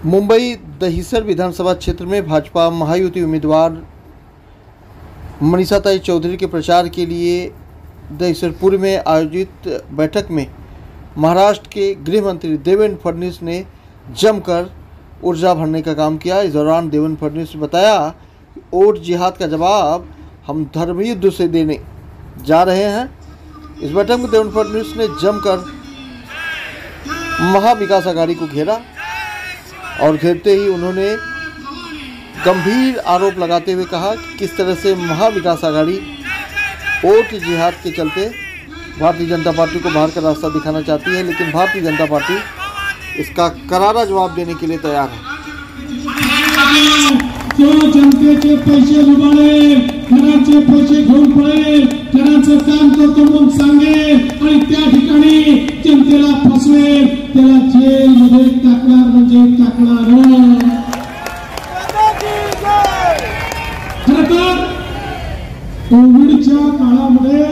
मुंबई दहिसर विधानसभा क्षेत्र में भाजपा महायुति उम्मीदवार मनीषाताई चौधरी के प्रचार के लिए दहिसरपुर में आयोजित बैठक में महाराष्ट्र के गृह मंत्री देवेंद्र फडणवीस ने जमकर ऊर्जा भरने का काम किया। इस दौरान देवेंद्र फडणवीस ने बताया कि वोट जिहाद का जवाब हम धर्म युद्ध से देने जा रहे हैं। इस बैठक में देवेंद्र फडणवीस ने जमकर महाविकास आघाड़ी को घेरा और घेरते ही उन्होंने गंभीर आरोप लगाते हुए कहा कि किस तरह से महाविकास आघाड़ी वोट जिहाद के चलते भारतीय जनता पार्टी को बाहर का रास्ता दिखाना चाहती है, लेकिन भारतीय जनता पार्टी इसका करारा जवाब देने के लिए तैयार है। जनतेचे पैसे लुबाडे, घरांचे पैसे घेऊन पळे, घरांचं काम करतो म्हणून सांगे आणि त्या ठिकाणी जनतेला फसवे, त्याला जेलमध्ये टाकणार म्हणजे टाकणार। खरं कोविडच्या काळामध्ये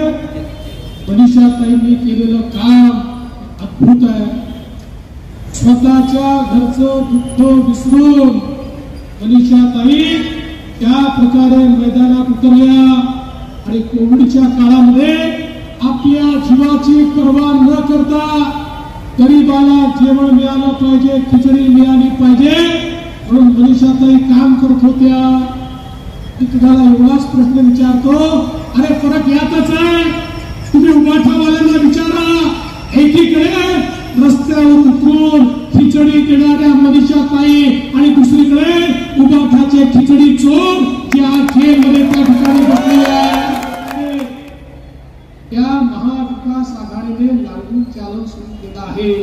मनीषाताईंनी केलेलं काम अद्भुत आहे। स्वतःच्या घरचं दुःख विसरून मनीषाताई त्या प्रकारे मैदानात उतरल्या आणि कोविडच्या काळामध्ये आपल्या जीवाची पर्वा न करता गरीबाला जेवण मिळालं पाहिजे, खिचडी मिळाली पाहिजे म्हणून मनीषाताई काम करत होत्या। मी तुम्हाला एवढाच प्रश्न विचारतो, अरे फरक यातच आहे। तुम्ही उभाठावाल्यांना विचारा, एकीकडे रस्त्यावर उतरून खिचडी देणाऱ्या मनीषाताई आणि दुसरीकडे उभाठाचे खिचडी चोर ज्या जेलमध्ये त्या ठिकाणी बसलेले आहेत। त्या महाविकास आघाडीने लागून चालन सुरू केलं आहे।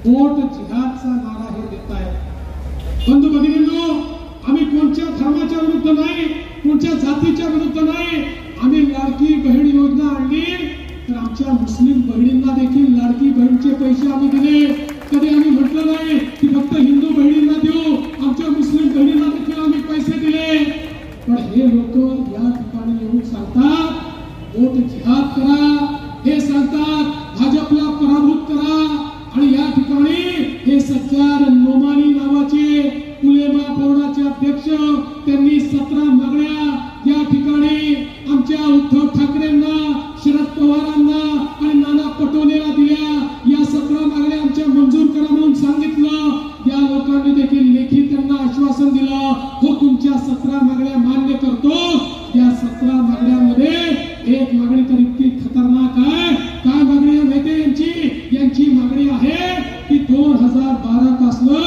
वोट जिहादचा नारा हे देत आहेत। बंधू भगिनींनो, आम्ही कोणत्या धर्माच्या विरुद्ध नाही, कोणत्या जातीच्या विरुद्ध नाही। आम्ही लाडकी बहीण योजना आणली तर आमच्या मुस्लिम बहिणींना देखील लाडकी बहीणचे पैसे आम्ही दिले। कधी आम्ही म्हटलं नाही की फक्त हिंदू बहिणींना देऊ, आमच्या मुस्लिम बहिणींना देखील आम्ही पैसे दिले। पण हे लोक या ठिकाणी येऊन सांगतात वोट जिहाद करा, हे सांगतात भाजपला पराभूत करा आणि या ठिकाणी हे सज्जाद नोमानी नावाचे उलेमा बोर्डाचे अध्यक्ष त्यांनी 17 मागण्या या ठिकाणी आमच्या उद्धव ठाकरेंना, शरद पवारांना आणि नाना पटोलेला दिल्या। या 17 मागण्या आमच्या मंजूर करा म्हणून सांगितलं। या लोकांनी देखील लेखी त्यांना आश्वासन दिलं, हो तुमच्या 17 मागण्या मान्य करतो। या 17 मागण्यांमध्ये एक मागणी तर इतकी खतरनाक आहे। काय मागणी आहे माहिती यांची मागणी आहे की 2012 पासून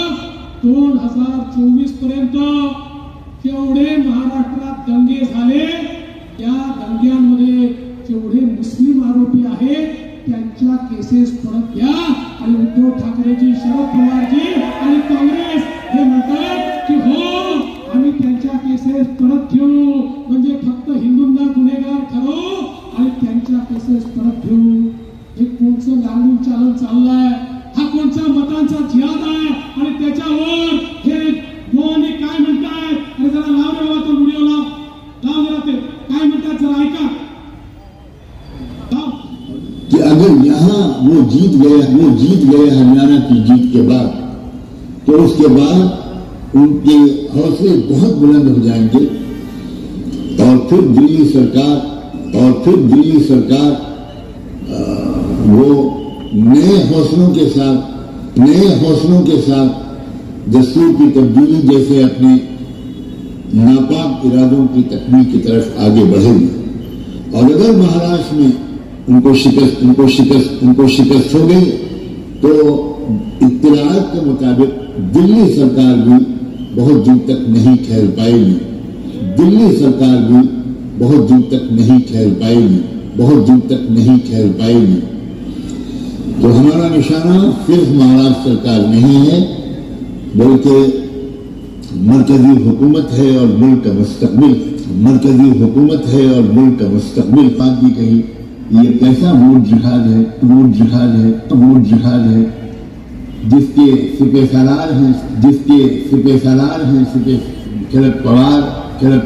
2024 पर्यंत जेवढे महाराष्ट्रात दंगे झाले त्या दंग्यांमध्ये जेवढे मुस्लिम आरोपी आहेत त्यांच्या केसेस परत घ्या। आणि उद्धव ठाकरेजी, शरद पवारजी आणि काँग्रेस हे म्हणतात की हो आम्ही त्यांच्या केसेस परत घेऊ, म्हणजे फक्त हिंदूंना गुन्हेगार ठरवू आणि त्यांच्या केसेस परत घेऊ। हे कोणचं लागून चालून चाललंय? हा कोणचा मतांचा जिहाद आहे? आणि त्याच्यावर हे दोन्ही काय म्हणतायत? आणि जरा लाव रे बाबा तो व्हिडिओ लाव जरा, ते काय म्हणतात जरा ऐका कि अगर यहाँ वो जीत गए हरियाणा की जीत के बाद, तो उसके बाद उनके हौसले बहुत बुलंद हो जाएंगे और फिर दिल्ली सरकार वो नए हौसलों के साथ दस्तूर की तब्दीली जैसे अपने नापाक इरादों की तकमील की तरफ आगे बढ़ेगी। और अगर महाराष्ट्र में उनको शिकस्त हो गई तो इत्तलात के मुताबिक दिल्ली सरकार भी बहुत दिन तक नहीं ठहर पाएगी। तो हमारा निशाना सिर्फ महाराष्ट्र सरकार नहीं है, बल्कि मरकजी हुकूमत है और मुल्क का मुस्तकबिल। फांसी कही ये कैसा वोट जिहाद है जिसके सिपहसालार हैं शरद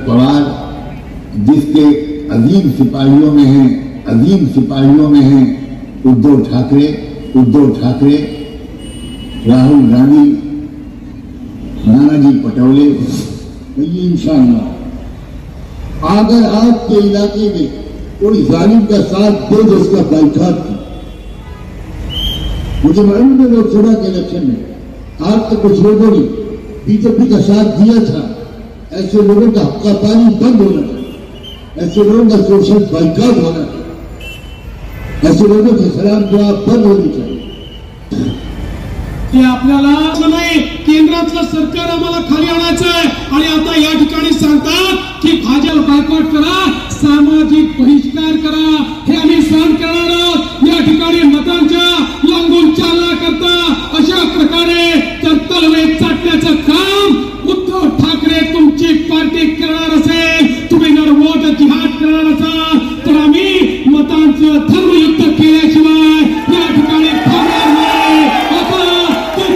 पवार, जिसके अजीम सिपाहियों में हैं उद्धव ठाकरे, राहुल गांधी नानाजी पटोले, ये इंशाअल्लाह अगर आपके इलाके में कोई जालिम का साथ दे तो उसका बाइकाट की। मुझे मालूम है लोकसभा के इलेक्शन में आप तो कुछ लोगों ने बीजेपी का साथ दिया था। ऐसे लोगों का हक्का पानी बंद होना चाहिए, ऐसे लोगों का सोशल बाइकाट होना चाहिए, ऐसे लोगों के खिलाफ जवाब बंद होनी चाहिए। की आपल्याला नाही केंद्रातलं सरकार आम्हाला खाली आणायचं आहे आणि आता या ठिकाणी सांगतात की भाजप बायकॉट करा, सामाजिक बहिष्कार करा, हे आम्ही सहन करणार आहोत। या ठिकाणी मतांच्या लांबून चालना करता अशा प्रकारे जर तलवे चाटण्याचं काम उद्धव ठाकरे तुमची पार्टी करणार असेल, तुम्ही जर वोट जिहाद करणार असाल तर आम्ही मतांचं धर्मयुद्ध केल्याशिवाय या ठिकाणी थांबणार नाही। आता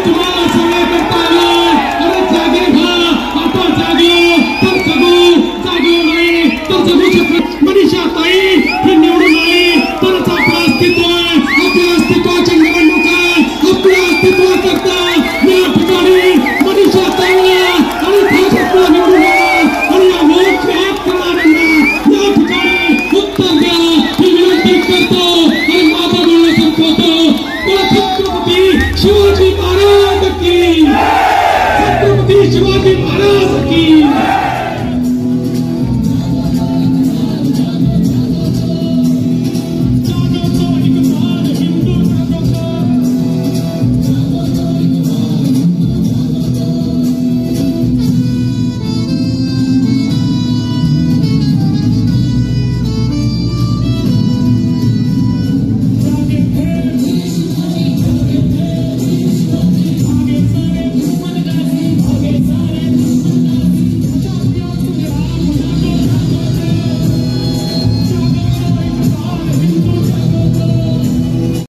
तुम्हाला सगळं करता आलं, अरे जागे व्हा, आता जागे तर जगू, जागे नाही तर जगू शकत। मनीषाताई ही निवडून आली तरच आपलं अस्तित्व आहे, आपल्या अस्तित्वाची निवडणूक आहे, आपल्या अस्तित्वाकरता या ठिकाणी मनीषाताईला आणि भाजपला निवडून आला आणि या वोट जिहाद करणाऱ्यांना या ठिकाणी उत्तर द्या ही विनंती करतो आणि माझं बोलणं संपवतो। छत्रपती शिवाजी महाराज की, छत्रपती शिवाजी महाराज की।